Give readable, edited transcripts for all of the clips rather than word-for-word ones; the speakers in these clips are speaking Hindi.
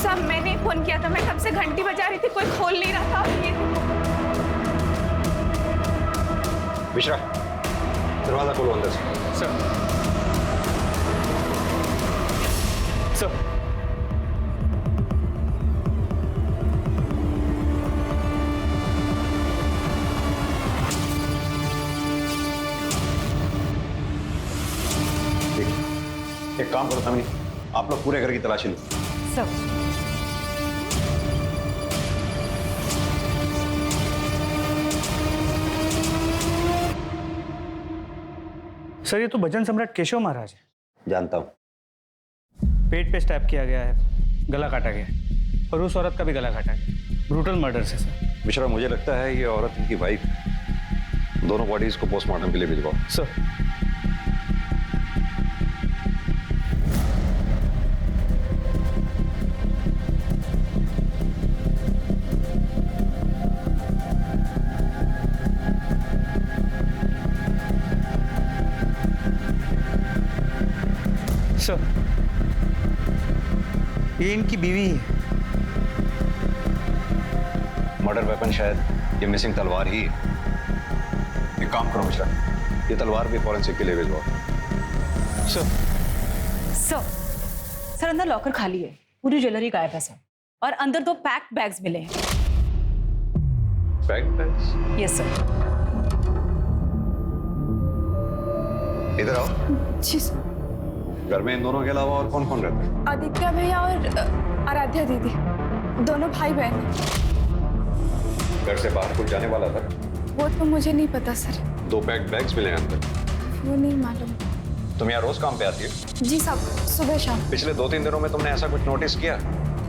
साहब मैंने फोन किया था, मैं कब से घंटी बजा रही थी, कोई खोल नहीं रहा था। ये मिश्रा, दरवाजा खोलो अंदर से। सर। सर। एक काम करो तमनी, आप लोग पूरे घर की तलाशी लो। सब सर ये तो भजन सम्राट केशव महाराज है। जानता हूँ। पेट पे स्टैब किया गया है, गला काटा गया है और उस औरत का भी गला काटा गया। ब्रूटल मर्डर से सर। मिश्रा, मुझे लगता है ये औरत इनकी वाइफ। दोनों बॉडीज को पोस्टमार्टम के लिए भिजवाओ। सर। सर, ये इनकी बीवी है। मर्डर वेपन शायद ये मिसिंग तलवार ही है। एक काम करो मिश्रा, ये तलवार भी फॉरेंसिक के लिए भिजवाओ। सर। सर अंदर लॉकर खाली है, पूरी ज्वेलरी गायब है सर, और अंदर 2 पैक्ड बैग्स मिले हैं। Packed bags? Yes sir. इधर आओ। जी सर। घर में इन दोनों के अलावा और कौन कौन रहता है? आदित्य भैया और आराध्या दीदी, दोनों भाई बहन। घर से बाहर कुछ जाने वाला था? वो तो मुझे नहीं पता सर। 2 पैक्ड बैग्स मिले हैं अंदर। वो नहीं मालूम। तुम यहाँ रोज काम पे आती हो? जी साहब, सुबह शाम। पिछले 2-3 दिनों में तुमने ऐसा कुछ नोटिस किया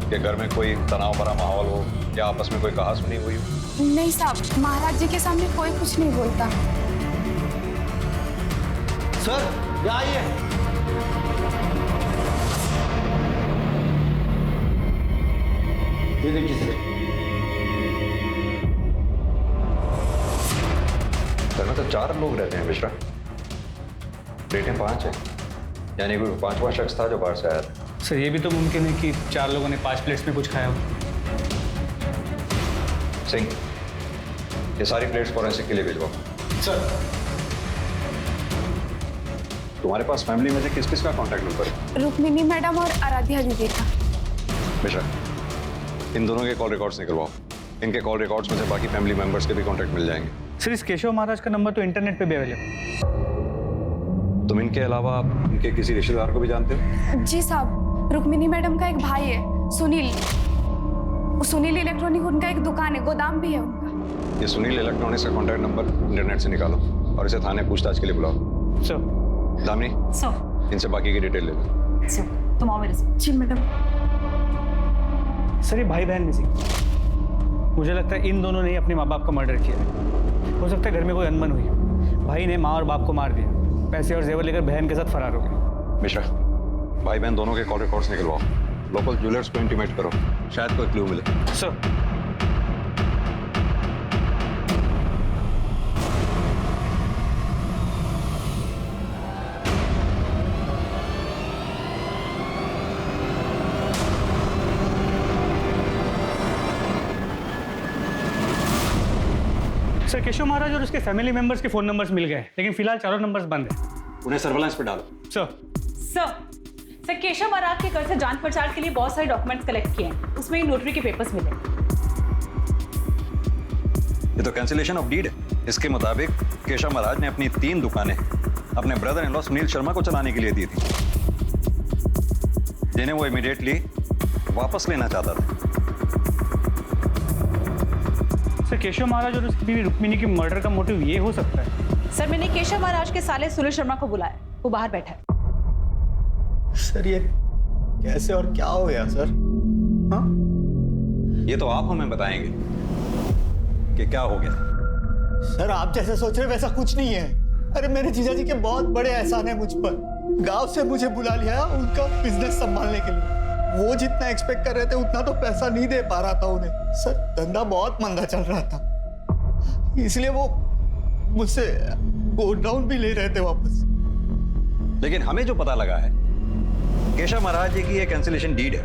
कि घर में कोई तनाव भरा माहौल हो या आपस में कोई कहासुनी हुई हो? नहीं साहब, महाराज जी के सामने कोई कुछ नहीं बोलता। सर यहाँ आइए। ये देखिए सर। घर में तो 4 लोग रहते हैं मिश्रा, प्लेटें 5 हैं, यानी कोई 5वां शख्स था जो बाहर से आया था। सर ये भी तो मुमकिन है कि 4 लोगों ने 5 प्लेट्स में कुछ खाया हो। सिंह, ये सारी प्लेट्स फॉरेंसिक के लिए भिजवाओ। सर। तुम्हारे पास फैमिली में से किस किस का कॉन्टैक्ट नंबर है? रुक्मिनी मैडम और आराध्या दीदी का। मिश्रा, इन दोनों के कॉल रिकॉर्ड्स निकलवाओ। इनके कॉल रिकॉर्ड्स में से बाकी फैमिली मेंबर्स के भी कॉन्टैक्ट मिल जाएंगे। सर इस केशव महाराज का नंबर तो इंटरनेट पे भी अवेलेबल। तुम इनके अलावा इनके किसी रिश्तेदार को भी जानते हो? जी साहब, रुक्मिनी मैडम का एक भाई है, सुनील। सुनील इलेक्ट्रॉनिक, उनका एक दुकान है, गोदाम भी है उनका। ये सुनील इलेक्ट्रॉनिक्स का कॉन्टैक्ट नंबर इंटरनेट से निकालो और इसे थाने पूछताछ के लिए बुलाओ। सर। दामिनी, सर। इनसे बाकी की डिटेल ले लो। सर तुम आओ मेरे साथ। जी मैडम। सर ये भाई बहन मिसिंग। मुझे लगता है इन दोनों ने ही अपने माँ बाप का मर्डर किया है। हो सकता है घर में कोई अनबन हुई, भाई ने माँ और बाप को मार दिया, पैसे और जेवर लेकर बहन के साथ फरार हो गए। मिश्रा, भाई बहन दोनों के कॉल रिकॉर्ड्स निकलवाओ। लोकल ज्वेलर्स को इंटीमेट करो, शायद कोई क्लू मिले। सर। सर केशव महाराज और उसके फैमिली मेंबर्स के फोन नंबर्स मिल गए, लेकिन फिलहाल 4 नंबर्स बंद है। उन्हें सर्विलांस पे डालो। सर। सर केशव महाराज के घर से जांच पड़ताल के लिए बहुत सारे डॉक्यूमेंट्स कलेक्ट किए हैं, उसमें नोटरी के पेपर्स मिले। ये तो कैंसिलेशन ऑफ डीड है। इसके मुताबिक केशव महाराज ने अपनी 3 दुकानें अपने brother in law Sunil Sharma को चलाने के लिए दी थी, जिन्हें वो इमीडिएटली वापस लेना चाहता था। सर केशव महाराज और उसकी बीवी रुक्मिनी की मर्डर का मोटिव ये हो सकता है? सर मैंने केशव महाराज के साले सुनील शर्मा को बुलाया, वो बाहर बैठा है। सर ये कैसे और क्या हो गया सर? हाँ? ये तो आप हमें बताएंगे कि क्या हो गया। सर आप जैसे सोच रहे वैसा कुछ नहीं है। अरे मेरे जीजा जी के बहुत बड़े एहसान है मुझ पर। गांव से मुझे बुला लिया उनका बिजनेस संभालने के लिए। वो जितना एक्सपेक्ट कर रहे थे उतना तो पैसा नहीं दे पा रहा था उन्हें। सर धंधा बहुत मंदा चल रहा था, इसलिए वो मुझसे गोल्ड डाउन भी ले रहे थे वापस। लेकिन हमें जो पता लगा है, केशव महाराज जी की ये कैंसिलेशन डीड है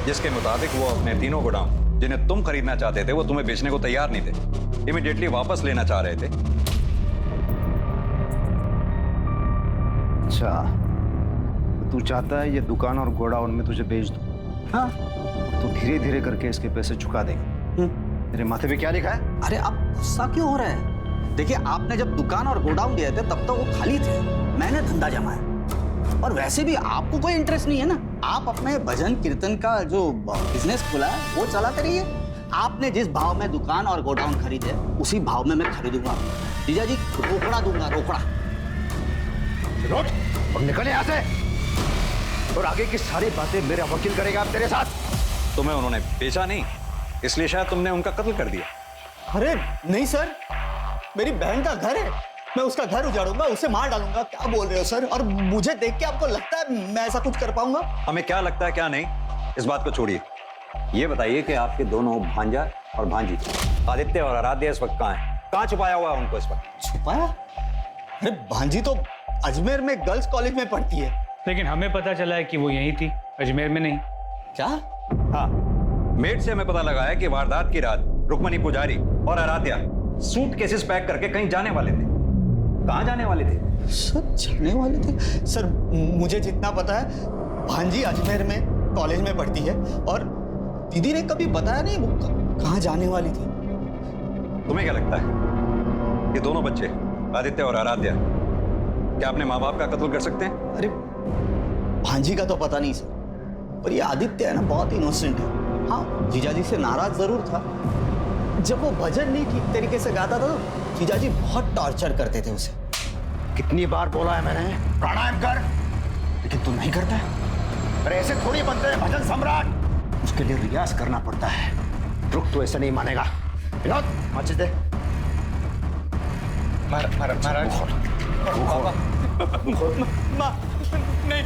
जिसके मुताबिक वो अपने तीनों गोडाउन जिन्हें तुम खरीदना चाहते थे वो तुम्हें बेचने को तैयार नहीं थे, इमीडिएटली वापस लेना चाह रहे थे। अच्छा, तू चाहता है ये दुकान और गोडाउन में तुझे बेच दूं? हाँ, तो धीरे धीरे करके इसके पैसे चुका देंगे। तेरे माथे पे क्या लिखा है? अरे आप गुस्सा क्यों हो रहे हैं? देखिए, आपने जब दुकान और गोडाउन दिए थे तब तो वो खाली थे, मैंने धंधा जमाया। और वैसे भी आपको कोई इंटरेस्ट नहीं है ना, आप अपने भजन कीर्तन का जो बिजनेस खुला है वो चलाते रहिए। आपने जिस भाव में दुकान और गोडाउन खरीदे उसी भाव में मैं खरीदूंगा। जीजा जी, रोकड़ा दूंगा, रोकड़ा। रोक और निकले यहाँ से। और आगे की सारी बातें मेरा वकील करेगा अब तेरे साथ। तुम्हें उन्होंने बेचा नहीं, इसलिए शायद तुमने उनका कत्ल कर दिया। अरे नहीं सर, मेरी बहन का घर है, मैं उसका घर उजाड़ूंगा, उसे मार डालूंगा। क्या बोल रहे हो सर? और मुझे देख के आपको लगता है मैं ऐसा कुछ कर पाऊंगा? हमें क्या लगता है क्या नहीं, इस बात को छोड़िए। ये बताइए कि आपके दोनों भांजा और भांजी आदित्य और आराध्या इस वक्त कहाँ हैं? कहाँ छुपाया हुआ है उनको इस वक्त? छुपाया? अरे भांजी तो अजमेर में गर्ल्स कॉलेज में पढ़ती है। लेकिन हमें पता चला है कि वो यहीं थी, अजमेर में नहीं। क्या? हाँ, मेट से हमें पता लगा है कि वारदात की रात रुक्मणी पुजारी और आराध्या सूटकेसेस पैक करके कहीं जाने वाले थे। कहाँ जाने वाले थे? सर जाने वाले थे? सर मुझे जितना पता है भांजी अजमेर में कॉलेज में पढ़ती है और दीदी ने कभी बताया नहीं वो कहाँ जाने वाली थी। तुम्हें क्या लगता है ये दोनों बच्चे आदित्य और आराध्या क्या अपने माँ बाप का कत्ल कर सकते हैं? अरे भांजी का तो पता नहीं सर, पर ये आदित्य है ना बहुत इनोसेंट है। हाँ, जीजाजी से नाराज जरूर था। जब वो भजन नहीं ठीक तरीके से गाता था तो जीजाजी बहुत टॉर्चर करते थे उसे। कितनी बार बोला है मैंने प्राणायाम कर, लेकिन तू नहीं करता है। अरे ऐसे थोड़ी बनते हैं भजन सम्राट, उसके लिए रियाज करना पड़ता है। रुक, तू ऐसे नहीं मानेगा। विनोद, माचिस दे। महाराज नहीं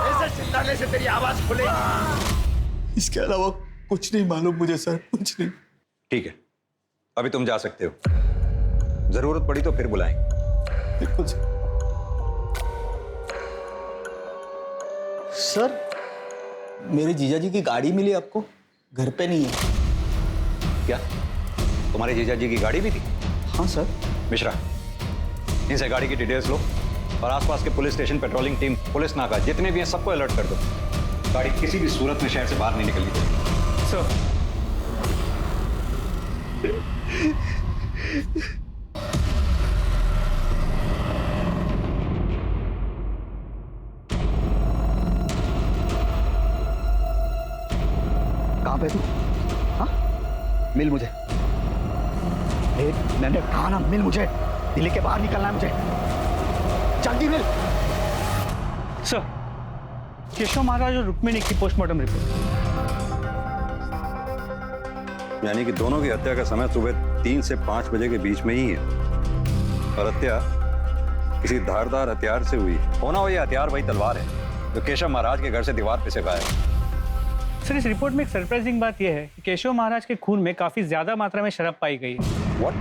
ऐसे चिल्लाने से तेरी आवाज खुलेगी। इसके अलावा कुछ नहीं मालूम मुझे सर, कुछ नहीं। ठीक है, अभी तुम जा सकते हो, जरूरत पड़ी तो फिर बुलाएंगे। बिल्कुल सर। मेरे जीजाजी की गाड़ी मिली आपको? घर पे नहीं है क्या तुम्हारे जीजा जी की गाड़ी भी थी? हाँ सर। मिश्रा, इनसे गाड़ी की डिटेल्स लो और आसपास के police station, patrolling team, police नाका जितने भी हैं सबको अलर्ट कर दो। गाड़ी किसी भी सूरत में शहर से बाहर नहीं निकलनी चाहिए। सर, कहां पे तू? हाँ, मिल मुझे। मैंने कहा ना, मिल मुझे। दिल्ली के बाहर निकलना है मुझे, जल्दी मिल। सर, केशव महाराज और रुक्मिणी की पोस्टमार्टम रिपोर्ट। यानी कि दोनों की हत्या का समय सुबह 3 से 5 बजे के बीच में ही है और हत्या किसी धारदार हथियार से हुई होना हो। यह हथियार वही तलवार है जो केशव महाराज के घर से दीवार पे से गायब है। सर, इस रिपोर्ट में एक सरप्राइजिंग बात यह है कि केशव महाराज के खून में काफी ज्यादा मात्रा में शराब पाई गई है। What?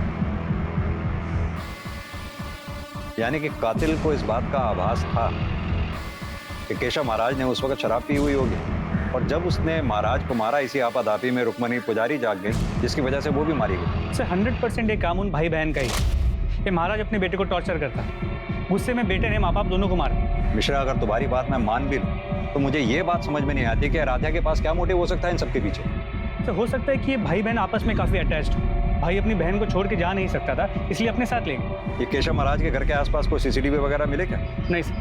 यानी कि कातिल को इस बात का आभास था कि केशव महाराज ने उस वक्त शराब पी हुई होगी और जब उसने महाराज को मारा इसी आपाधापी में रुक्मणी पुजारी जाग गई, जिसकी वजह से वो भी मारी गई। सर, 100% ये काम उन भाई बहन का ही है। ये महाराज अपने बेटे को टॉर्चर करता है, गुस्से में बेटे ने माँ बाप दोनों को मारा। मिश्रा, अगर तुम्हारी बात मैं मान भी लूं तो मुझे ये बात समझ में नहीं आती कि आराध्या के पास क्या मोटिव हो सकता है इन सबके पीछे। सर, हो सकता है कि ये भाई बहन आपस में काफी अटैच्ड हो। भाई अपनी बहन को छोड़ के जा नहीं सकता था, इसलिए अपने साथ ले गए। ये केशव महाराज के घर के आसपास कोई सीसीटीवी वगैरह मिले क्या? नहीं सर।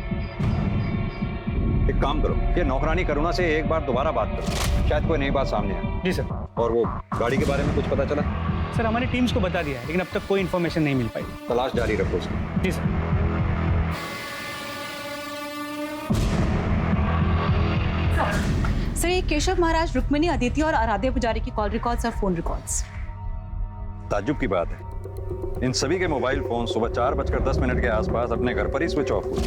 एक काम करो, ये नौकरानी करुणा से एक बार दोबारा बात करो, शायद कोई नई बात सामने आए। जी सर। और वो गाड़ी के बारे में कुछ पता चला? सर, हमारी टीम्स को बता दिया है, लेकिन अब तक कोई इन्फॉर्मेशन नहीं मिल पाई। तलाश जारी रखो उसकी। जी सर। सर, ये केशव महाराज, रुक्मिणी, आदित्य और आराध्या पुजारी की कॉल रिकॉर्ड्स और फोन रिकॉर्ड्स। ताज्जुब की बात है, इन सभी के मोबाइल फोन सुबह 4:10 के आसपास अपने घर पर ही स्विच ऑफ हुए।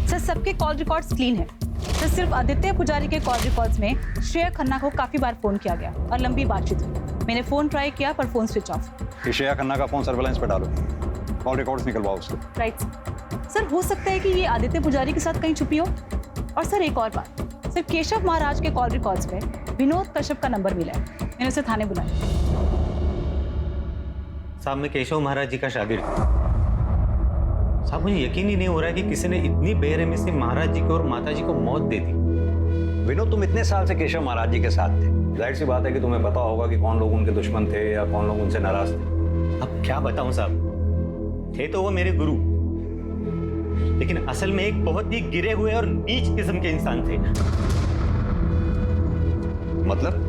सर, सबके कॉल रिकॉर्ड्स क्लीन है। सर, सिर्फ आदित्य पुजारी के कॉल रिकॉर्ड्स में श्रेया खन्ना को काफी बार फोन किया गया और लंबी बातचीत हुई। मैंने फोन ट्राई किया पर phone switch off. Shreya Khanna का फोन सर्वेलेंस पे डालो कॉल रिकॉर्ड्स निकलवाओ उसको। राइट सर, हो सकता है कि ये आदित्य पुजारी के साथ कहीं छुपी हो। और सर एक और बात, सर केशव महाराज के कॉल रिकॉर्ड्स में विनोद कश्यप का नंबर मिला है। मैंने उसे थाने बुलाया। साहब मैं केशव महाराज जी का शागिर्द हूं। साहब मुझे यकीन ही नहीं हो रहा है कि किसी ने इतनी बेरहमी से महाराज जी को और माता जी को मौत दे दी। विनोद, तुम इतने साल से केशव महाराज जी के साथ थे, जाहिर सी बात है कि तुम्हें पता होगा कि कौन लोग उनके दुश्मन थे या कौन लोग उनसे नाराज थे। अब क्या बताऊं साहब, थे तो वो मेरे गुरु, लेकिन असल में एक बहुत ही गिरे हुए और नीच किस्म के इंसान थे। मतलब?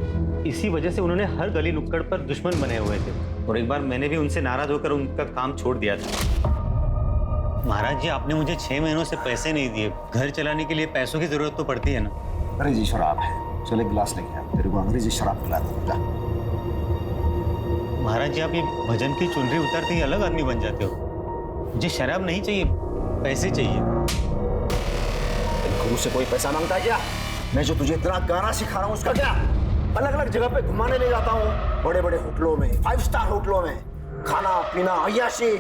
इसी वजह से उन्होंने हर गली नुक्कड़ पर दुश्मन बने हुए थे और एक बार मैंने भी उनसे नाराज होकर उनका काम छोड़ दिया था। महाराज जी, आपने मुझे 6 महीनों से पैसे नहीं दिए। घर चलाने के लिए पैसों की जरूरत तो पड़ती है ना। अरे जी शराब है, चल एक गिलास लेके आ, तेरे को अंग्रेजी शराब पिला दूंगा। महाराज जी, आप ये भजन की चुनरी उतारते ही अलग आदमी बन जाते हो। मुझे शराब नहीं चाहिए, पैसे चाहिए। गुरु से कोई पैसा मांगता है क्या? मैं जो तुझे इतना गाना सिखा रहा हूँ उसका क्या? अलग अलग जगह पे घुमाने ले जाता हूँ, बड़े बड़े होटलों में, 5 स्टार होटलों में, खाना पीना अय्याशी।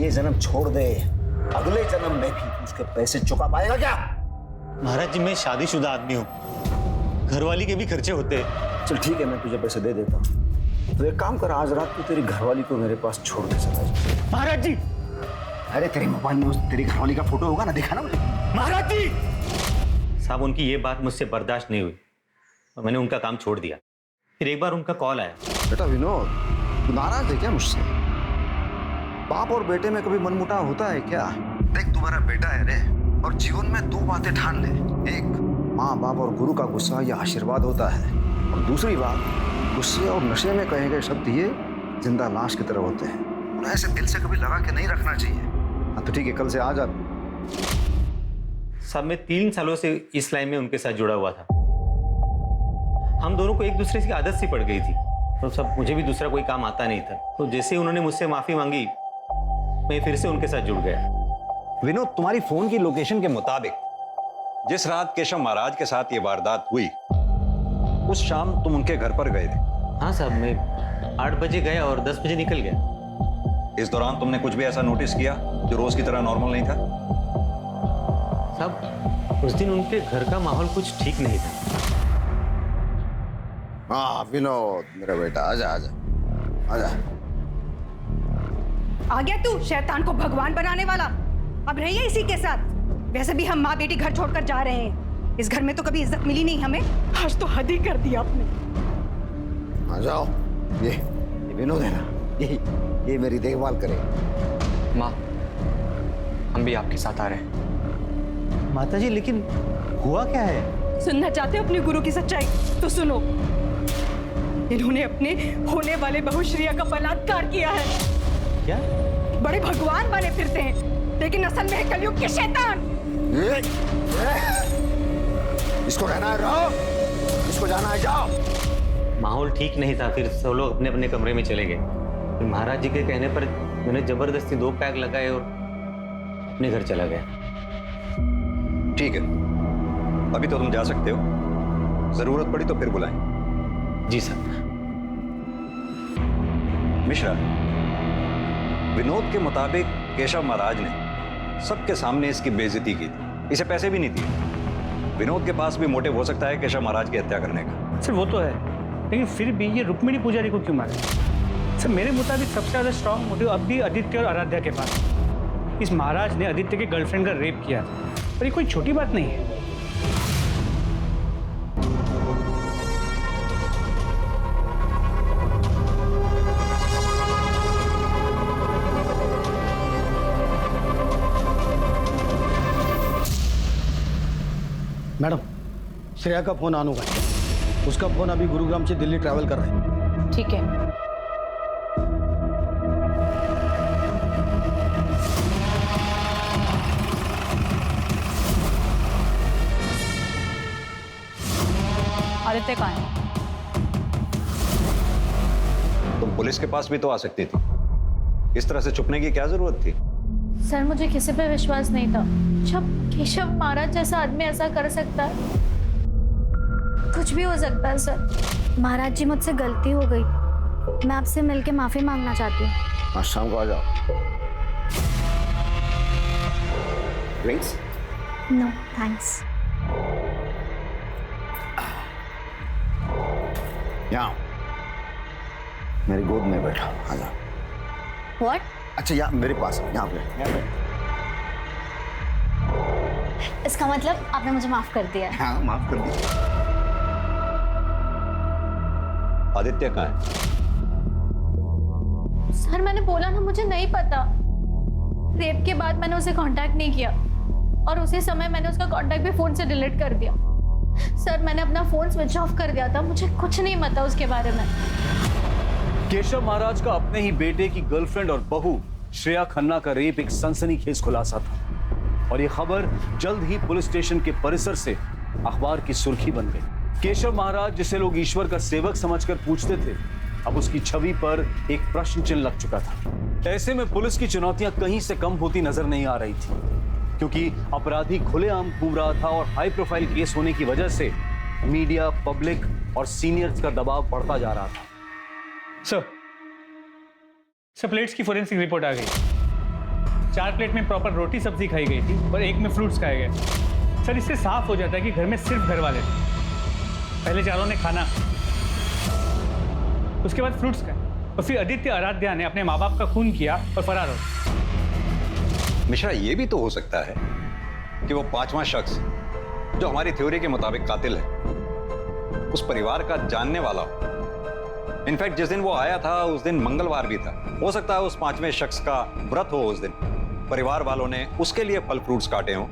ये जन्म छोड़ दे, अगले जन्म में भी उसके पैसे चुका पाएगा क्या? महाराज जी, मैं शादीशुदा आदमी हूँ, घरवाली के भी खर्चे होते हैं। चल ठीक है, मैं तुझे पैसे दे देता हूँ। तो एक काम कर, आज रात को तेरी घरवाली को मेरे पास छोड़ के चला जा। महाराज जी! अरे तेरे मोबाइल में उस तेरी घरवाली का फोटो होगा ना, दिखा ना मुझे। महाराज जी! साहब, उनकी ये बात मुझसे बर्दाश्त नहीं हुई और मैंने उनका काम छोड़ दिया। फिर एक बार उनका कॉल आया। बेटा विनोद, तू नाराज है क्या मुझसे? बाप और बेटे में कभी मनमुटाव होता है क्या? देख, तुम्हारा बेटा है रे, और जीवन में 2 बातें ठान ले। एक, माँ बाप और गुरु का गुस्सा यह आशीर्वाद होता है, और दूसरी बात, गुस्से और नशे में कहे गए शब्द ये जिंदा लाश की तरह होते हैं। उन्हें ऐसे दिल से कभी लगा के नहीं रखना चाहिए। हाँ तो ठीक है, कल से आ जा। साहब, मैं 3 सालों से इस लाइन में उनके साथ जुड़ा हुआ था। हम दोनों को एक दूसरे की आदत सी पड़ गई थी, तो सब मुझे भी दूसरा कोई काम आता नहीं था। तो जैसे ही उन्होंने मुझसे माफी मांगी, मैं फिर से उनके साथ जुड़ गया। विनोद, तुम्हारी फोन की लोकेशन के मुताबिक जिस रात केशव महाराज के साथ ये वारदात हुई, उस शाम तुम उनके घर पर गए थे। हाँ साहब, मैं 8 बजे गया और 10 बजे निकल गया। इस दौरान तुमने कुछ भी ऐसा नोटिस किया जो रोज की तरह नॉर्मल नहीं था? साहब, उस दिन उनके घर का माहौल कुछ ठीक नहीं था। हाँ विनोद मेरा बेटा, आजा आजा आजा। आ गया तू शैतान को भगवान बनाने वाला। अब रहिए इसी के साथ। वैसे भी हम माँ बेटी घर छोड़कर जा रहे हैं। इस घर में तो कभी इज्जत मिली नहीं हमें, आज तो हद ही कर दिया आपने। आ जाओ, ये विनोद है ना, ये मेरी देखभाल करे। माँ, हम भी आपके साथ आ रहे हैं। माता जी, लेकिन हुआ क्या है? सुनना चाहते हो अपने गुरु की सच्चाई? तो सुनो। इन्होंने अपने होने वाले बहुश्रिया का बलात्कार किया है। क्या? बड़े भगवान बने फिरते हैं, लेकिन असल में है कलयुग के शैतान। इसको रहना है रहो, इसको जाना है जाओ। माहौल ठीक नहीं था, फिर सब लोग अपने अपने कमरे में चले गए। फिर महाराज जी के कहने पर मैंने जबरदस्ती 2 पैक लगाए और अपने घर चला गया। ठीक है, अभी तो तुम जा सकते हो, जरूरत पड़ी तो फिर बुलाएं। जी सर। मिश्रा, विनोद के मुताबिक केशव महाराज ने सबके सामने इसकी बेइज्जती की थी, इसे पैसे भी नहीं दिए। विनोद के पास भी मोटिव हो सकता है केशव महाराज की हत्या करने का। सर वो तो है, लेकिन फिर भी ये रुक्मिणी पुजारी को क्यों मारा? सर मेरे मुताबिक सबसे ज्यादा स्ट्रॉन्ग मोटिव अब भी आदित्य और आराध्या के पास। इस महाराज ने आदित्य के गर्लफ्रेंड का रेप किया, और ये कोई छोटी बात नहीं है। मैडम, श्रेया का फोन ऑन होगा। उसका फोन अभी गुरुग्राम से दिल्ली ट्रैवल कर रहा है। ठीक है। आदित्य कहाँ है? तुम पुलिस के पास भी तो आ सकती थी, इस तरह से छुपने की क्या जरूरत थी? सर मुझे किसी पे विश्वास नहीं था। जब केशव महाराज जैसा आदमी ऐसा कर सकता है, कुछ भी हो सकता है सर। महाराज जी, मुझसे गलती हो गई, मैं आपसे मिलके माफी मांगना चाहती हूँ। आज शाम को आ जाओ। ड्रिंक्स? No thanks. यहाँ मेरी गोद में बैठा, आजा। व्हाट? अच्छा यहाँ मेरे पास, यहाँ पे। इसका मतलब आपने मुझे माफ कर दिया है। हाँ, माफ कर दी। आदित्य कहाँ है? सर मैंने बोला ना, मुझे नहीं पता। रेप के बाद मैंने उसे कांटेक्ट नहीं किया और उसी समय मैंने उसका कांटेक्ट भी फोन से डिलीट कर दिया। सर मैंने अपना फोन स्विच ऑफ कर दिया था, मुझे कुछ नहीं पता उसके बारे में। केशव महाराज का अपने ही बेटे की गर्लफ्रेंड और बहू श्रेया खन्ना का रेप एक सनसनीखेज खुलासा था और यह खबर जल्द ही पुलिस स्टेशन के परिसर से अखबार की सुर्खी बन गई। केशव महाराज, जिसे लोग ईश्वर का सेवक समझकर पूछते थे, अब उसकी छवि पर एक प्रश्न चिन्ह लग चुका था। ऐसे में पुलिस की चुनौतियां कहीं से कम होती नजर नहीं आ रही थी, क्योंकि अपराधी खुलेआम घूम रहा था और हाई प्रोफाइल केस होने की वजह से मीडिया, पब्लिक और सीनियर्स का दबाव बढ़ता जा रहा था। सर प्लेट्स की फोरेंसिक रिपोर्ट आ गई। 4 प्लेट में प्रॉपर रोटी सब्जी खाई गई थी और 1 में फ्रूट्स खाए गए। सर इससे साफ हो जाता है कि घर में सिर्फ घर वाले थे। पहले चारों ने खाना, उसके बाद फ्रूट्स खाए और फिर आदित्य आराध्या ने अपने माँ बाप का खून किया और फरार हो। मिश्रा, ये भी तो हो सकता है कि वो 5वां शख्स जो हमारी थ्योरी के मुताबिक कातिल है, उस परिवार का जानने वाला हो। इनफैक्ट जिस दिन वो आया था उस दिन मंगलवार भी था। हो सकता है उस 5वें शख्स का व्रत हो उस दिन। परिवार वालों ने उसके लिए फल फ्रूट्स काटे हों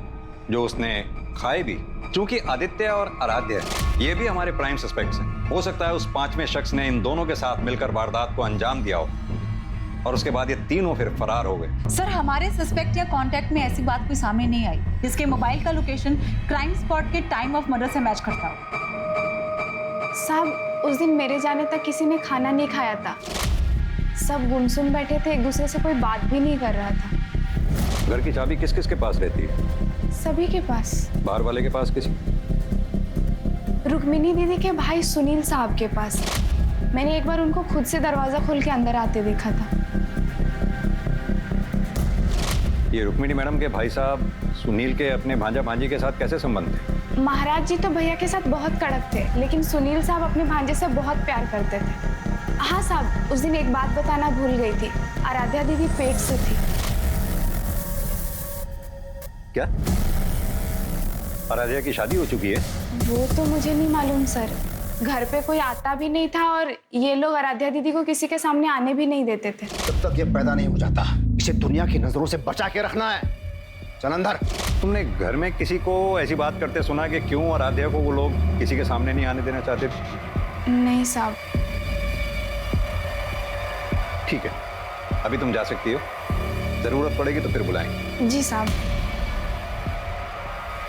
जो उसने खाए भी। क्योंकि आदित्य और आराध्या ये भी हमारे प्राइम सस्पेक्ट्स हैं, हो सकता है उस 5वें शख्स ने इन दोनों के साथ मिलकर वारदात को अंजाम दिया हो और उसके बाद ये तीनों फिर फरार हो गए। सर हमारे सस्पेक्ट या कांटेक्ट में ऐसी बात कोई सामने नहीं आई जिसके मोबाइल का लोकेशन क्राइम स्पॉट के टाइम ऑफ मर्डर से मैच करता हो। साहब उस दिन मेरे जाने तक किसी ने खाना नहीं खाया था। सब गुमसुम बैठे थे, एक दूसरे से कोई बात भी नहीं कर रहा था। घर की चाबी किस किस के पास रहती है? सभी के पास। बाहर वाले के पास किसी? रुक्मिनी दीदी के भाई सुनील साहब के पास। मैंने एक बार उनको खुद से दरवाजा खोल के अंदर आते देखा था। ये रुक्मिणी मैडम के भाई साहब सुनील के अपने भांजा भांजी के साथ कैसे संबंध थे? महाराज जी तो भैया के साथ बहुत कड़क थे, लेकिन सुनील साहब अपने भांजे से बहुत प्यार करते थे। हाँ साहब, उस दिन एक बात बताना भूल गई थी, आराध्या दीदी पेट से थी। क्या आराध्या की शादी हो चुकी है? वो तो मुझे नहीं मालूम सर, घर पे कोई आता भी नहीं था और ये लोग आराध्या दीदी को किसी के सामने आने भी नहीं देते थे। जब तक ये पैदा नहीं हो जाता, इसे दुनिया की नजरों से बचा के रखना है। चल अंदर। तुमने घर में किसी को ऐसी बात करते सुना कि क्यों आराध्या को वो लोग किसी के सामने नहीं आने देना चाहते थे? नहीं साहब। ठीक है, अभी तुम जा सकती हो, जरूरत पड़ेगी तो फिर बुलाएंगे। जी साहब।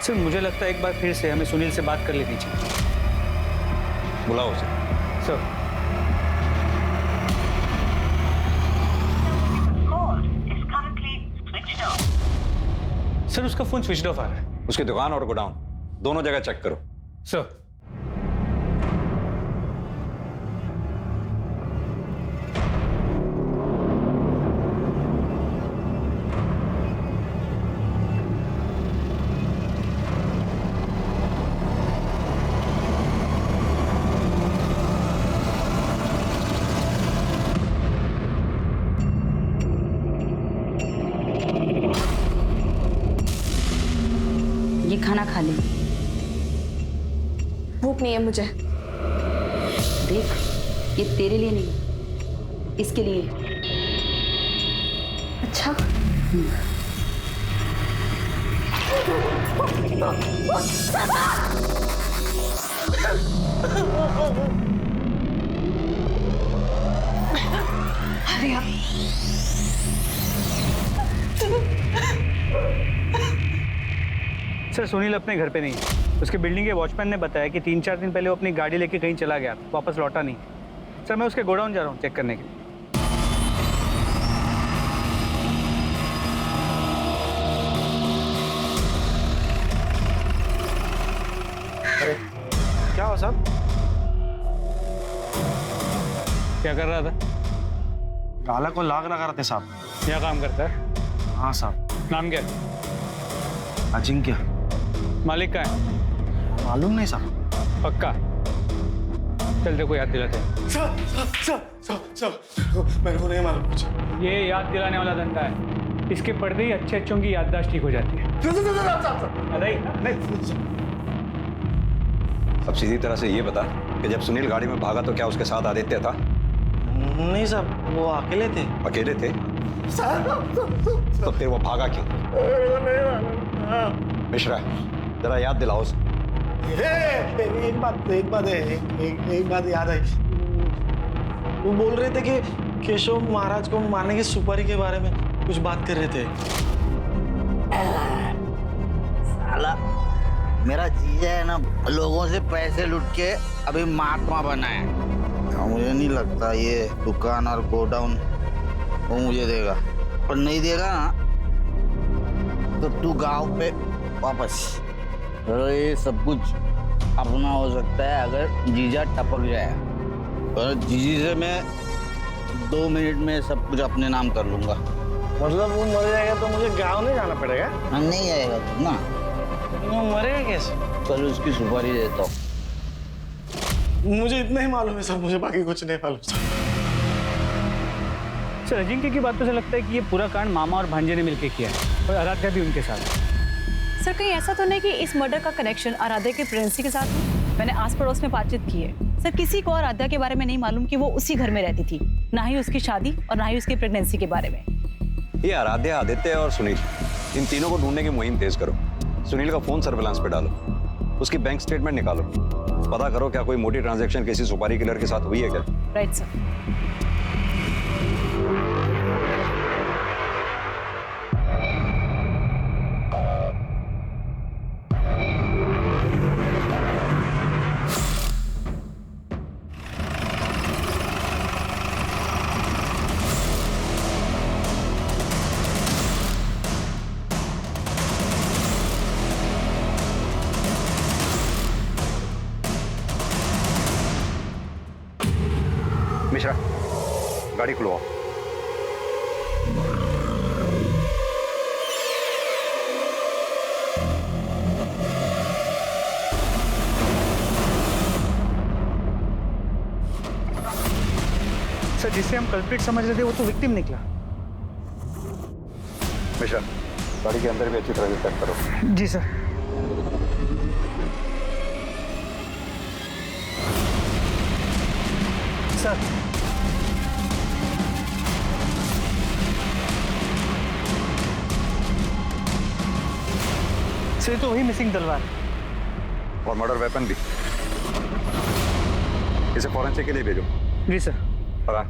सर मुझे लगता है एक बार फिर से हमें सुनील से बात कर लेनी चाहिए। बुलाओ उसे। सर सर उसका फोन स्विच ऑफ आ रहा है। उसकी दुकान और गोडाउन दोनों जगह चेक करो। सर ये खाना खा ले। भूख नहीं है मुझे। देख, ये तेरे लिए नहीं, इसके लिए। अच्छा। अरे आप सर सुनील अपने घर पे नहीं है। उसके बिल्डिंग के वॉचमैन ने बताया कि 3-4 दिन पहले वो अपनी गाड़ी लेके कहीं चला गया, वापस लौटा नहीं। सर मैं उसके गोडाउन जा रहा हूँ चेक करने के लिए। अरे क्या हुआ साहब? क्या कर रहा था? गाला को लाग लगा रहे थे साहब। क्या काम करता है? हाँ साहब। नाम क्या है? अजिंक्य। मालिक का है? मालूम नहीं साहब। पक्का? चल देखो याद दिलाते हैं। मेरे को नहीं मालूम कुछ। ये याद दिलाने वाला धंधा है, इसके पढ़ते ही अच्छे अच्छों की याददाश्त ठीक हो जाती है। अब सीधी तरह से ये बता कि जब सुनील गाड़ी में भागा तो क्या उसके साथ आदित्य था? नहीं साहब, वो अकेले थे। अकेले थे? तो फिर वो भागा क्यों? मिश्रा, जरा याद दिलाओ उसे। एक बात याद आई। वो बोल रहे थे कि केशव महाराज को मारने की सुपारी के बारे में कुछ बात कर रहे थे। साला मेरा जीजा है ना, लोगों से पैसे लूट के अभी महात्मा बना है। मुझे नहीं लगता ये दुकान और गोडाउन वो मुझे देगा, और नहीं देगा ना तो तू गांव पे वापस। तो ये सब कुछ अपना हो सकता है अगर जीजा टपक जाए, और जीजी से मैं 2 मिनट में सब कुछ अपने नाम कर लूंगा। मतलब वो मर जाएगा तो मुझे गाँव नहीं जाना पड़ेगा? नहीं आएगा तू ना, वो मरेगा कैसे? चल उसकी सुपारी देता हूँ। मुझे इतना ही मालूम है सर, मुझे बाकी कुछ नहीं मालूम सर। सर अजिंक्य की बातों से लगता है कि ये पूरा कांड मामा और भांजे ने मिलकर किया है, और आराध्या भी उनके साथ। सर कहीं ऐसा तो नहीं कि इस मर्डर का कनेक्शन आराध्या के प्रेगनेंसी के साथ है? मैंने आस पड़ोस में बातचीत की है सर, किसी को आराध्या के बारे में नहीं मालूम कि वो उसी घर में रहती थी, ना ही उसकी शादी और ना ही उसकी प्रेगनेंसी के बारे में। ये आराध्या, आदित्य और सुनील, इन तीनों को ढूंढने की मुहिम तेज करो। सुनील का फोन सर्विलांस पे डालो, उसकी बैंक स्टेटमेंट निकालो, पता करो क्या कोई मोटी ट्रांजैक्शन किसी सुपारी किलर के साथ हुई है क्या। Right sir. मिश्रा, गाड़ी खुलवाओ। सर जिसे हम कल्प्रिट समझ रहे थे वो तो विक्टिम निकला। मिश्रा, गाड़ी के अंदर भी अच्छी तरह से चेक करो। जी सर। सर सर तो वही मिसिंग तलवार और मर्डर वेपन भी। इसे फॉरेंसिक के लिए भेजो। जी सर। और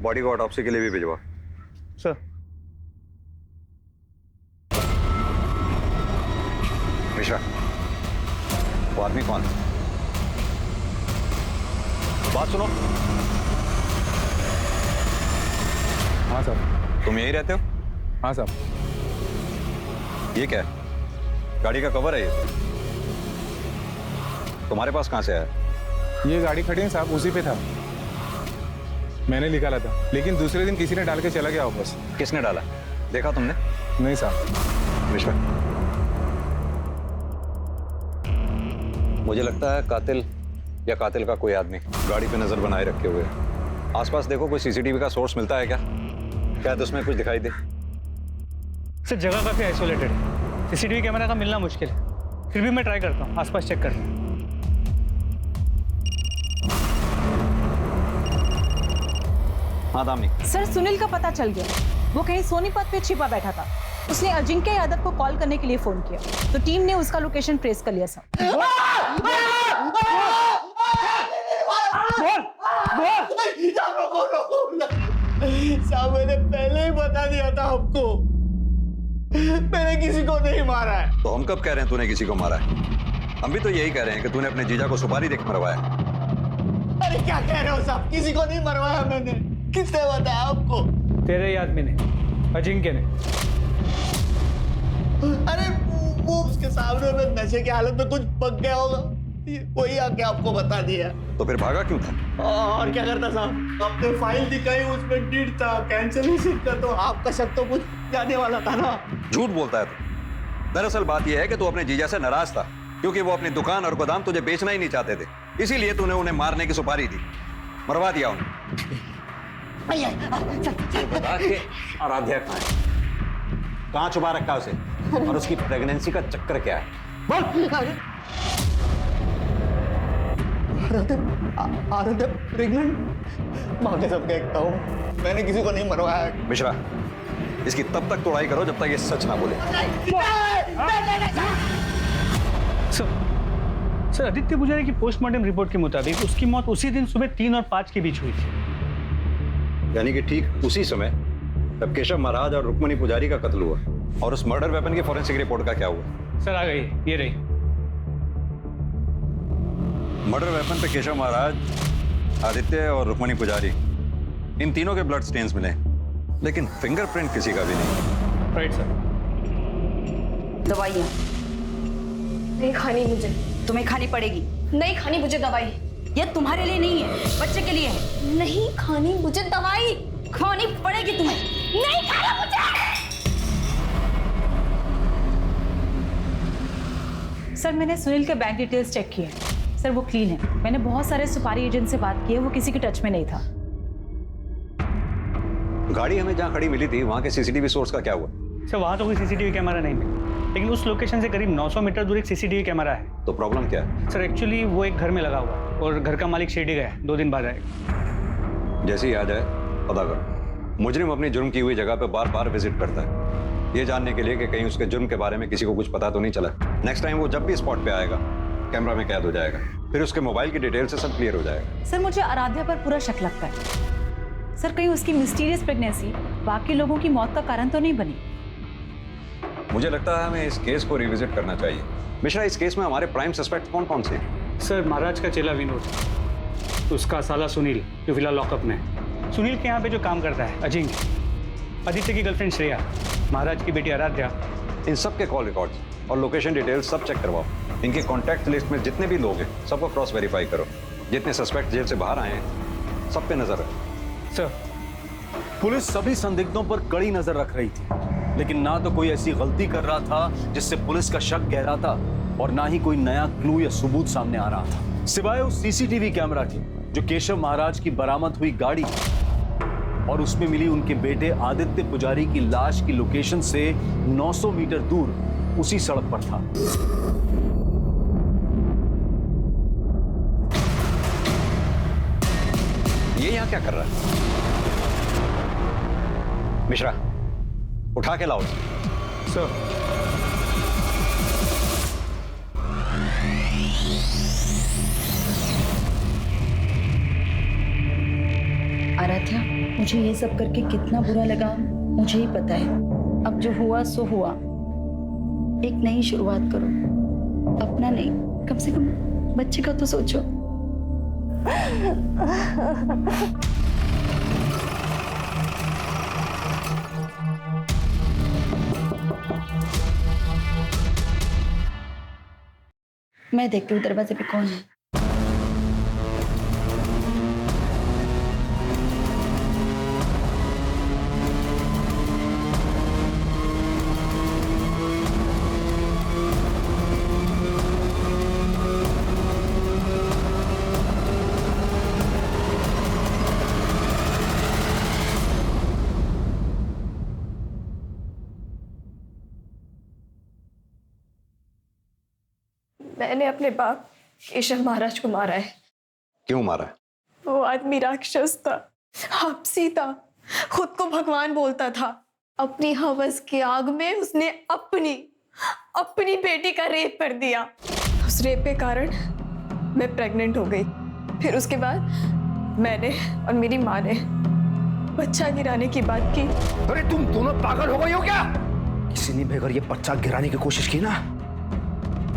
बॉडी को ऑटोप्सी के लिए भी भिजवा। सर। मिश्रा, वो आदमी कौन है? बात सुनो। हाँ साहब। तुम यहीं रहते हो? हाँ साहब। ये क्या है? गाड़ी का कवर है ये? तुम्हारे पास कहाँ से आया? ये गाड़ी खड़ी है साहब, उसी पे था। मैंने निकाला था, लेकिन दूसरे दिन किसी ने डाल के चला गया वापस। किसने डाला? देखा तुमने? नहीं साहब। विश्वा, मुझे लगता है कातिल या कातिल का कोई आदमी गाड़ी पे नजर बनाए रखे हुए है। आसपास देखो, कोई सीसीटीवी का सोर्स मिलता है क्या? शायद उसमें कुछ दिखाई दे। सर जगह काफी आइसोलेटेड है, सीसीटीवी कैमरा का मिलना मुश्किल है, फिर भी मैं ट्राई करता हूँ आसपास चेक करने। हाँ दामिनी। सर सुनील का पता चल गया, वो कहीं सोनीपत पे छिपा बैठा था। उसने अजिंक्य यादव को कॉल करने के लिए फोन किया, तो टीम ने उसका लोकेशन ट्रेस कर लिया। साहब मैंने पहले ही बता दिया था आपको, मैंने किसी को नहीं मारा है। तो हम कब कह रहे हैं तूने किसी को मारा है? हम भी तो यही कह रहे हैं कि तूने अपने जीजा को सुपारी देख मरवाया। अरे क्या कह रहे हो साहब, किसी को नहीं मरवाया मैंने। किसने बताया आपको? तेरे ही आदमी ने, अजिंक्य ने। अरे वो उसके सामने में नशे की हालत में कुछ पक गया होगा, वही आके आपको बता दिया। तो फिर भागा क्यों था? और क्या करता साहब, आपने फाइल दिखाई, उसमें डेट था, कैंसिलेशन का, तो आपका शक तो कुछ जाने वाला था ना। झूठ बोलता है तू। दरअसल बात यह है कि तू अपने जीजा से नाराज था क्योंकि वो अपनी दुकान और गोदाम तुझे बेचना ही नहीं चाहते थे, इसीलिए तूने उन्हें मारने की सुपारी दी, मरवा दिया उन्हें। बता के आराध्या कहाँ है? कहाँ छुपा रखा उसे? और उसकी प्रेगनेंसी का चक्कर क्या है? आराध्या प्रेग्नेंट? माँ के सब देखता हूँ, मैंने किसी को नहीं मरवाया। मिश्रा, इसकी तब तक तोड़ाई करो जब तक ये सच ना बोले। सर, आदित्य पुजारी की पोस्टमार्टम रिपोर्ट के मुताबिक उसकी मौत उसी दिन सुबह 3 और 5 के बीच हुई थी। यानी कि ठीक उसी समय जब केशव महाराज और रुक्मणी पुजारी का कत्ल हुआ। और उस मर्डर वेपन की फॉरेंसिक रिपोर्ट का क्या हुआ? सर आ गई, ये रही। मर्डर वेपन पे केशव महाराज, आदित्य और रुक्मणी पुजारी, इन तीनों के ब्लड स्टेन्स मिले, लेकिन फिंगरप्रिंट किसी का भी नहीं। Right sir. दवाइयाँ नहीं खानी मुझे। तुम्हें खानी पड़ेगी। नहीं खानी मुझे दवाई। ये तुम्हारे लिए नहीं है, बच्चे के लिए है। नहीं खानी मुझे दवाई। खानी पड़ेगी तुम्हें। नहीं खाना मुझे। सर, मैंने सुनील के बैंक डिटेल्स चेक किए। सर, वो क्लीन है। मैंने बहुत सारे सुपारी एजेंट से बात की है, वो किसी के टच में नहीं था। गाड़ी हमें जहाँ खड़ी मिली थी वहाँ के सीसीटीवी सोर्स का क्या हुआ? सर, वहाँ तो कोई सीसीटीवी कैमरा नहीं मिला, लेकिन उस लोकेशन से करीब 900 मीटर दूर एक सीसीटीवी कैमरा है। तो प्रॉब्लम क्या है? सर, एक्चुअली वो एक घर में लगा हुआ है और घर का मालिक शिरडी गया है, 2 दिन बाद आएगा। जैसे ही आ जाए पता करो। मुजरिम अपनी जुर्म की हुई जगह पे बार बार विजिट करता है, ये जानने के लिए कि कहीं उसके जुर्म के बारे में किसी को कुछ पता तो नहीं चला। नेक्स्ट टाइम वो जब भी स्पॉट पे आएगा कैमरा में कैद हो जाएगा, फिर उसके मोबाइल की डिटेल से सब क्लियर हो जाएगा। सर, मुझे आराध्या पर पूरा शक लगता है। सर, कहीं उसकी मिस्टीरियस प्रेगनेंसी बाकी लोगों की मौत का कारण तो नहीं बनी? मुझे लगता है हमें इस केस को रिविजिट करना चाहिए। मिश्रा, इस केस में हमारे प्राइम सस्पेक्ट कौन कौन से हैं? सर, महाराज का चेला विनोद, उसका साला सुनील जो फिलहाल लॉकअप में है, सुनील के यहाँ पे जो काम करता है अजिंक्य, आदित्य की गर्लफ्रेंड श्रेया, महाराज की बेटी आराध्या, इन सब के कॉल रिकॉर्ड्स और लोकेशन डिटेल्स सब चेक करवाओ। इनके कॉन्टैक्ट लिस्ट में जितने भी लोग हैं सबको क्रॉस वेरीफाई करो। जितने सस्पेक्ट जेल से बाहर आए हैं सब पे नजर रखो। सर, पुलिस सभी संदिग्धों पर कड़ी नजर रख रही थी, लेकिन ना तो कोई ऐसी गलती कर रहा था जिससे पुलिस का शक गहराता और ना ही कोई नया क्लू या सबूत सामने आ रहा था, सिवाय उस सीसीटीवी कैमरा के जो केशव महाराज की बरामद हुई गाड़ी और उसमें मिली उनके बेटे आदित्य पुजारी की लाश की लोकेशन से 900 मीटर दूर उसी सड़क पर था। ये यहाँ क्या कर रहा है? मिश्रा, उठा के लाओ। सर, आराध्या, मुझे ये सब करके कितना बुरा लगा मुझे ही पता है। अब जो हुआ सो हुआ। एक नई शुरुआत करो, अपना नहीं, कम से कम बच्चे का तो सोचो। मैं देखती हूँ दरवाजे पे कौन है। मैंने अपने बाप केशव महाराज को मारा है। क्यों मारा? वो आदमी राक्षस था, आपसी था, खुद को भगवान बोलता था। अपनी हवस की आग में उसने अपनी बेटी का रेप कर दिया। उस रेप के कारण मैं प्रेग्नेंट हो गई। फिर उसके बाद मैंने और मेरी माँ ने बच्चा गिराने की बात की। अरे तुम दोनों पागल हो गई हो क्या? किसी ने भी अगर ये बच्चा गिराने की कोशिश की ना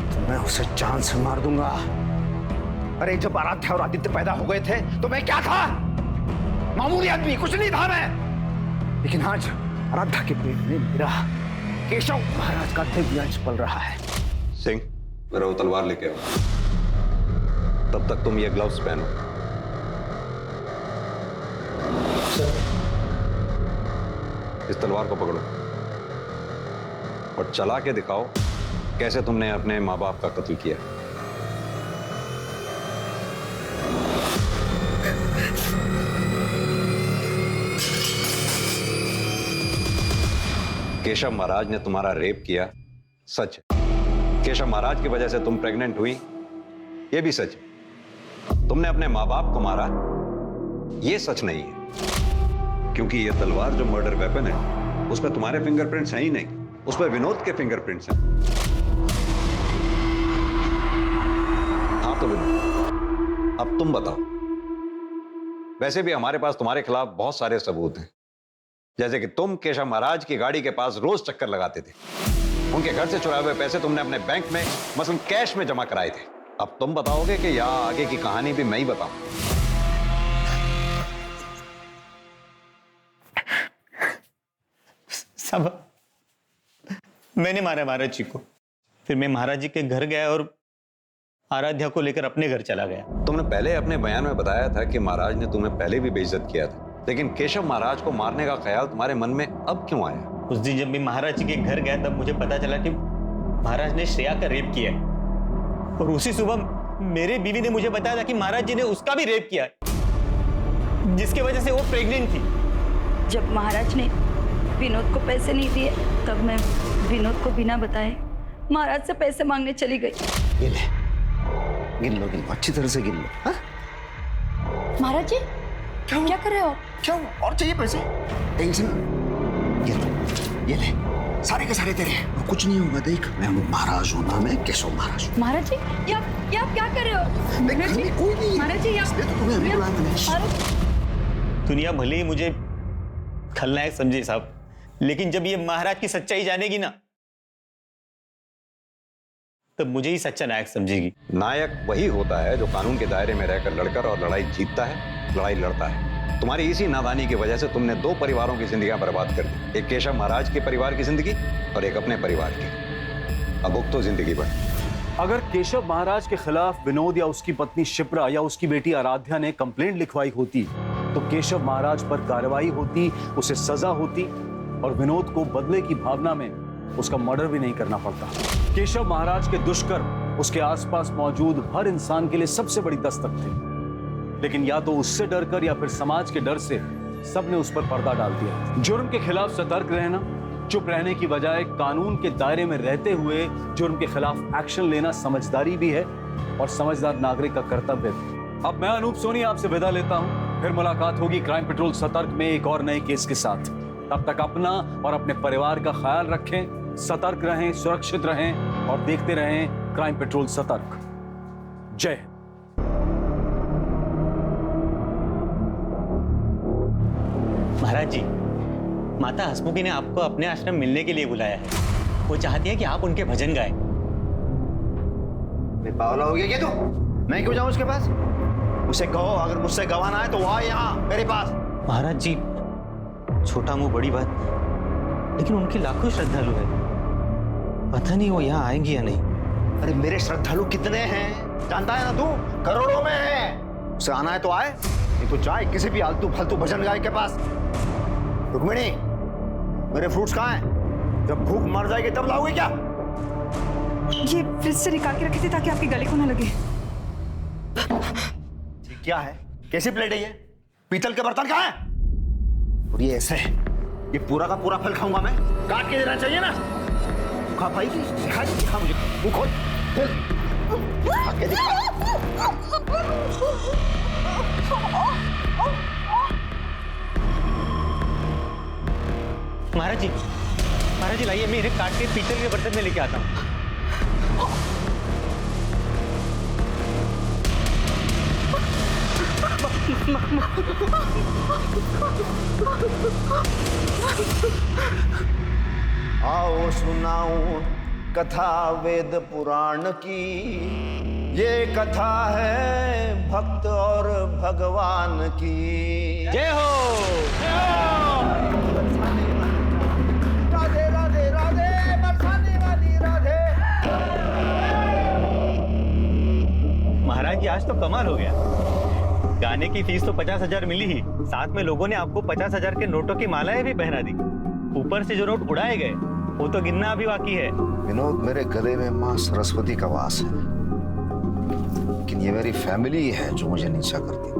तो मैं उसे जान से मार दूंगा। अरे जब आराध्या और आदित्य पैदा हो गए थे तो मैं क्या था? मामूली आदमी, कुछ नहीं था मैं। लेकिन आज आराध्या के पेट में मेरा केशव महाराज का दिव्य अंश पल रहा है। सिंह, मेरा वो तलवार लेके आओ। तब तक तुम ये ग्लव्स पहनो। इस तलवार को पकड़ो और चला के दिखाओ कैसे तुमने अपने माँ बाप का कत्ल किया। केशव महाराज ने तुम्हारा रेप किया, सच है। केशव महाराज की वजह से तुम प्रेग्नेंट हुई, यह भी सच है। तुमने अपने माँ बाप को मारा, यह सच नहीं है, क्योंकि यह तलवार जो मर्डर वेपन है उस पर तुम्हारे फिंगरप्रिंट्स हैं ही नहीं, उस पर विनोद के फिंगरप्रिंट्स हैं। हाँ तो विनोद, अब तुम बताओ। वैसे भी हमारे पास तुम्हारे खिलाफ बहुत सारे सबूत हैं, जैसे कि तुम केशव महाराज की गाड़ी के पास रोज चक्कर लगाते थे, उनके घर से चुराए हुए पैसे तुमने अपने बैंक में मसलन कैश में जमा कराए थे। अब तुम बताओगे कि या आगे की कहानी भी मैं ही बताऊं? साहब, मैंने मारा महाराज जी को। फिर मैं महाराज जी के घर गया और आराध्या को लेकर अपने घर चला गया। तुमने पहले अपने बयान में बताया था कि महाराज ने तुम्हें पहले भी बेइज्जत किया था, लेकिन केशव महाराज को मारने का ख्याल तुम्हारे मन में अब क्यों आया? उस दिन जब मैं महाराज जी के घर गया तब मुझे पता चला कि महाराज ने श्रेया का रेप किया है, और उसी सुबह मेरे बीवी ने मुझे बताया था कि महाराज जी ने उसका भी रेप किया है, जिसकी वजह से वो प्रेग्नेंट थी। जब महाराज ने विनोद को पैसे नहीं दिए तब मैं विनोद को बिना बताए महाराज से पैसे मांगने चली गई। गिन लो अच्छी तरह से गिन लो। हाँ? महाराज जी क्या कर रहे हो? क्यों और चाहिए पैसे? टेंशन ये ले सारे के सारे तेरे। कुछ नहीं होगा, देख मैं महाराज हूँ ना, मैं केशव महाराज हूँ। महाराज जी ये आप क्या कर रहे हो? महाराज जी कोई नहीं, महाराज जी तो तुम्हें अभी बुलाया मैंने। दुनिया भले ही मुझे खलनायक समझे साहब, लेकिन जब ये महाराज की सच्चाई जानेगी ना तब मुझे ही सच्चा नायक समझेगी। नायक वही होता है जो कानून के दायरे में रहकर लड़कर और लड़ाई जीतता है, लड़ाई लड़ता है। तुम्हारी इसी नादानी की वजह से तुमने दो परिवारों की जिंदगियां बर्बाद कर दी, एक केशव महाराज के परिवार की जिंदगी और एक अपने परिवार की। अब तो जिंदगी बढ़। अगर केशव महाराज के खिलाफ विनोद या उसकी पत्नी शिप्रा या उसकी बेटी आराध्या ने कंप्लेंट लिखवाई होती तो केशव महाराज पर कार्रवाई होती, उसे सजा होती और विनोद को बदले की भावना में उसका मर्डर भी नहीं करना पड़ता। केशव महाराज के दुष्कर्म उसके आसपास मौजूद हर इंसान के लिए सबसे बड़ी दस्तक थे, लेकिन या तो उससे डरकर या फिर समाज के डर से सबने उस पर पर्दा डाल दिया। जुर्म के खिलाफ सतर्क रहना, चुप रहने की बजाय कानून के दायरे में रहते हुए जुर्म के खिलाफ एक्शन लेना समझदारी भी है और समझदार नागरिक का कर्तव्य भी। अब मैं अनूप सोनी आपसे विदा लेता हूं, फिर मुलाकात होगी क्राइम पेट्रोल सतर्क में एक और नए केस के साथ। तब तक अपना और अपने परिवार का ख्याल रखें, सतर्क रहें, सुरक्षित रहें और देखते रहें क्राइम पेट्रोल सतर्क। जय हिंद। महाराज जी, माता हसमुखी ने आपको अपने आश्रम मिलने के लिए बुलाया है। वो चाहती है कि आप उनके भजन गाएं। पागल हो गया क्या तू? मैं क्यों जाऊं उसके पास? उसे कहो अगर मुझसे गवाना है तो वो आए यहाँ मेरे पास। महाराज जी, छोटा मुंह बड़ी बात, लेकिन उनके लाखों श्रद्धालु है, पता नहीं वो यहाँ आएंगे या नहीं। अरे मेरे श्रद्धालु कितने हैं जानता है ना तू? करोड़ों में है। उसे आना है तो आए, नहीं तो जाए किसी भी आलतू फालतू भजन गाय के पास। रुक्मिणी, मेरे फ्रूट्स कहाँ हैं? जब भूख मर जाएगी तब लाओगे क्या? ये फ्रिज से निकाल के रखे थे ताकि आपके गले को ना लगे। क्या है? कैसी प्लेट है ये? पीतल के बर्तन कहाँ है? और ये ऐसे है, ये पूरा का पूरा फल खाऊंगा मैं? काट के देना चाहिए ना। खा पाएगी? दिखा मुझे, वो खोल महाराज जी लाइए, मैं इन्हें काट के पीतल के बर्तन में लेके आता हूँ। आओ सुनाऊं कथा वेद पुराण की, ये कथा है भक्त और भगवान की। जय हो। राधे राधे राधे, बरसाने वाली राधे। महाराज जी, आज तो कमाल हो गया। गाने की फीस तो 50,000 मिली ही, साथ में लोगों ने आपको 50,000 के नोटों की मालाएं भी पहना दी। ऊपर से जो नोट उड़ाए गए वो तो गिनना अभी बाकी है। विनोद, मेरे गले में माँ सरस्वती का वास है, लेकिन ये मेरी फैमिली है जो मुझे नीचा करती।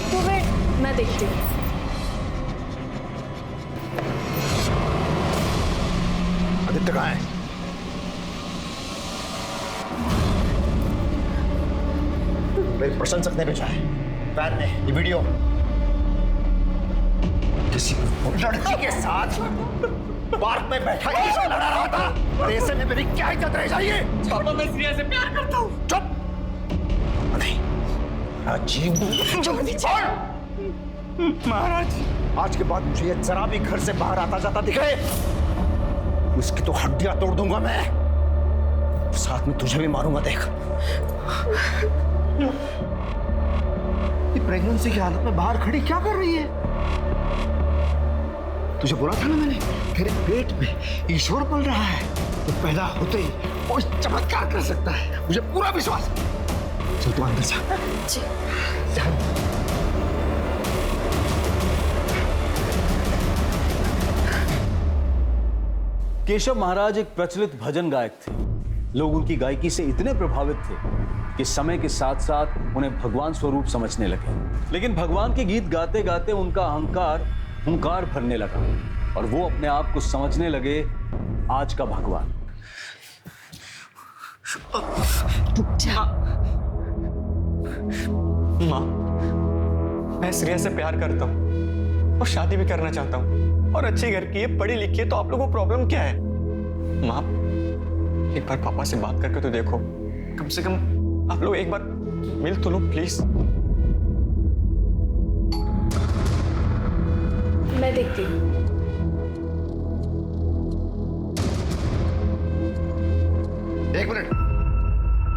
तो मैं देखती हूँ। आदित्य कहाँ है? मेरे प्रशंसक ने भेजा है, फैन ने ये वीडियो। किसी लड़की के साथ पार्क में बैठा इश्क लड़ा रहा था, और ऐसे में मेरी क्या इज्जत रह जाएगी? पापा, मैं श्रेया से प्यार करता हूँ। चुप! नहीं, अजीब। महाराज, आज के बाद मुझे ये जरा भी घर से बाहर आता जाता दिखे, उसकी तो हड्डियां तोड़ दूंगा मैं, साथ में तुझे भी मारूंगा। देख, ये प्रेगनेंसी की हालत में बाहर खड़ी क्या कर रही है? तुझे बोला था ना मैंने, तेरे पेट में ईश्वर पल रहा है, तो पैदा होते ही वो चमत्कार कर सकता है, मुझे पूरा विश्वास है। चल तू अंदर जा। जी। जा। केशव महाराज एक प्रचलित भजन गायक थे। लोग उनकी गायकी से इतने प्रभावित थे कि समय के साथ साथ उन्हें भगवान स्वरूप समझने लगे। लेकिन भगवान के गीत गाते गाते उनका अहंकार हुंकार भरने लगा और वो अपने आप को समझने लगे आज का भगवान। माँ, मैं श्रेया से प्यार करता हूँ और शादी भी करना चाहता हूँ, और अच्छे घर की है, पढ़ी लिखी है, तो आप लोगों को प्रॉब्लम क्या है? माँ, एक बार पापा से बात करके तो देखो, कम से कम आप लोग एक बार मिल तो लो प्लीज। मैं देखती हूँ। एक मिनट,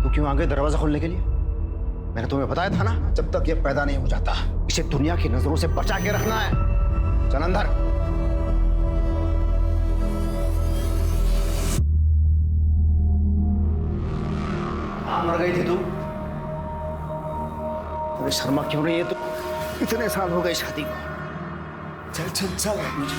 तू क्यों आ गई दरवाजा खोलने के लिए? मैंने तुम्हें बताया था ना, जब तक ये पैदा नहीं हो जाता, इसे दुनिया की नजरों से बचा के रखना है। चल अंदर। मर गई थी तू? तुम्हें शर्मा क्यों नहीं है? तू इतने साल हो गए शादी को। चल चल चल मुझे।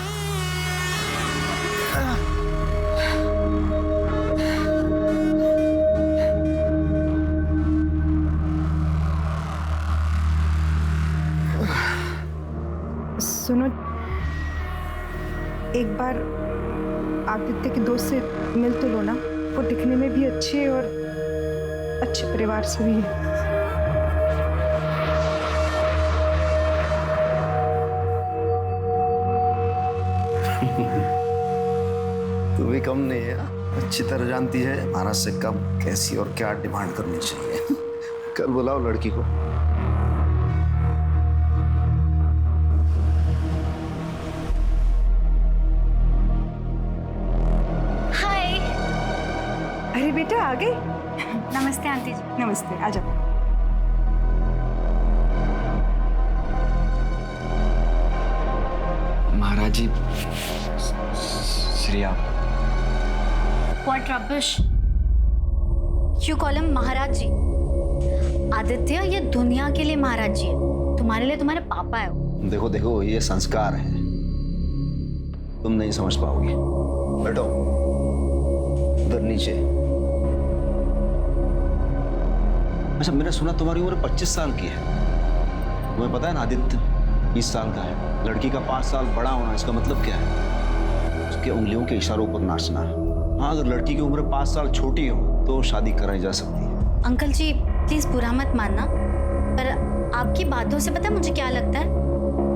सुनो, एक बार आदित्य के दोस्त से मिल तो लो ना, वो दिखने में भी अच्छे और अच्छे परिवार से भी है। तू भी कम नहीं है, अच्छी तरह जानती है महाराज से कब, कैसी और क्या डिमांड करनी चाहिए। कल बुलाओ लड़की को। हाय। अरे बेटा, आ गई? नमस्ते आंटी जी। नमस्ते, आ जाओ। महाराज जी, Shreya. What rubbish? You call him महाराज जी? आदित्य ये दुनिया के लिए महाराज जी है, तुम्हारे लिए तुम्हारे पापा है वो। देखो देखो, ये संस्कार है, तुम नहीं समझ पाओगे। बैठो उधर नीचे। अच्छा, मैंने सुना तुम्हारी उम्र 25 साल की है। तुम्हें पता है ना, आदित्य 20 साल का है। लड़की का 5 साल बड़ा होना, इसका मतलब क्या है? उसके उंगलियों के इशारों पर नाचना। हाँ, अगर लड़की की उम्र 5 साल छोटी हो तो शादी कराई जा सकती है। अंकल जी प्लीज बुरा मत मानना, पर आपकी बातों से पता है मुझे क्या लगता है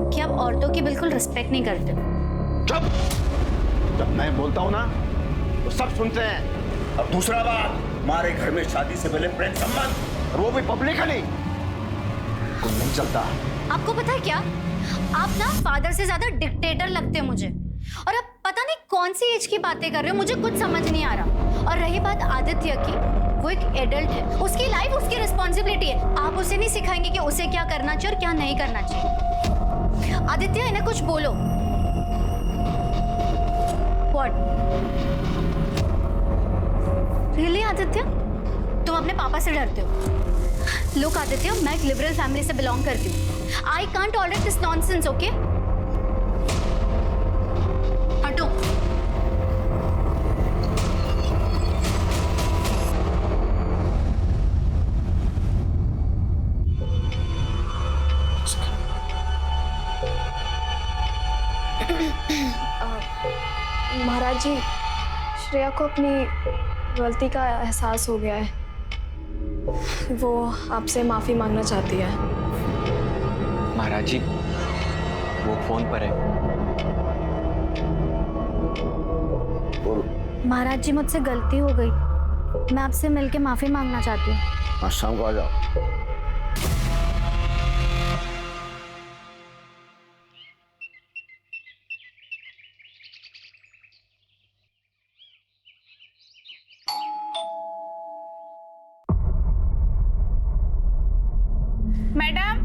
कि आप औरतों की बिल्कुल रिस्पेक्ट नहीं करते। चुप! जब मैं बोलता हूँ ना तो सब सुनते हैं। अब दूसरा बात, हमारे घर में शादी से पहले प्रेम संबंध, और वो भी पब्लिकली, कुछ नहीं चलता। आपको पता है क्या, आप ना फादर से ज्यादा डिक्टेटर लगते हैं मुझे, और अब पता नहीं कौन सी एज की बातें कर रहे हो, मुझे कुछ समझ नहीं आ रहा। और रही बात आदित्य की, वो एक एडल्ट है, उसकी लाइफ उसकी रिस्पॉन्सिबिलिटी है। आप उसे नहीं सिखाएंगे कि उसे क्या करना चाहिए और क्या नहीं करना चाहिए। आदित्य, इन्हें कुछ बोलो। What? Really, आदित्य? तुम अपने पापा से डरते हो? Look, आदित्य, मैं एक लिबरल फैमिली से बिलोंग करती हूँ। I can't tolerate this nonsense, okay? हटो। महाराज जी, श्रेया को अपनी गलती का एहसास हो गया है। वो आपसे माफी मांगना चाहती है। महाराज जी, वो फोन पर है। महाराज जी, मुझसे गलती हो गई, मैं आपसे मिलके माफी मांगना चाहती हूँ। आज शाम को आ जाओ। मैडम,